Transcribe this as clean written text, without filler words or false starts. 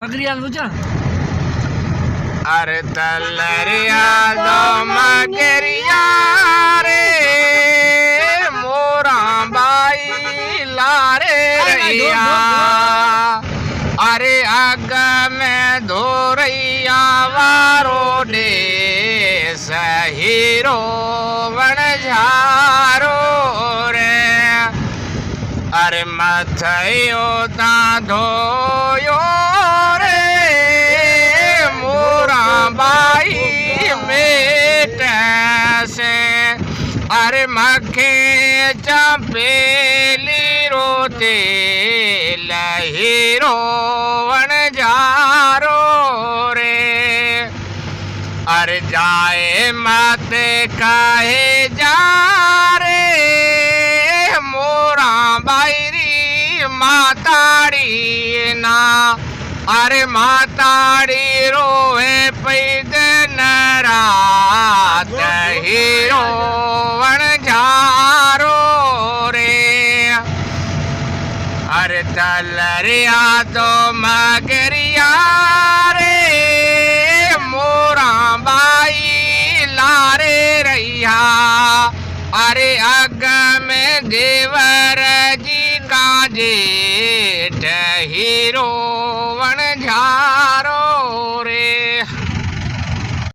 मगरिया बुझा अरे तलरिया दो मगरिया रे मोरा बाई लारे रैया अरे अग में धो रैया वारो डे सहीरो वन झारो रे अरे मथयो ता धोयो रे मोरा बाई मेट से अरे मखे चंपेली रोते लहीरो वन जारो रे अरे जाए मत काहे जा रे मोरा बाईरी माताड़ी ना अरे माताड़ी रोए पैद नरात हीरो वन झारो रे अरे तलरिया तो मगरिया रे मोरा बाई लारे रैया अरे अग में देवर जी का जेठ हीरो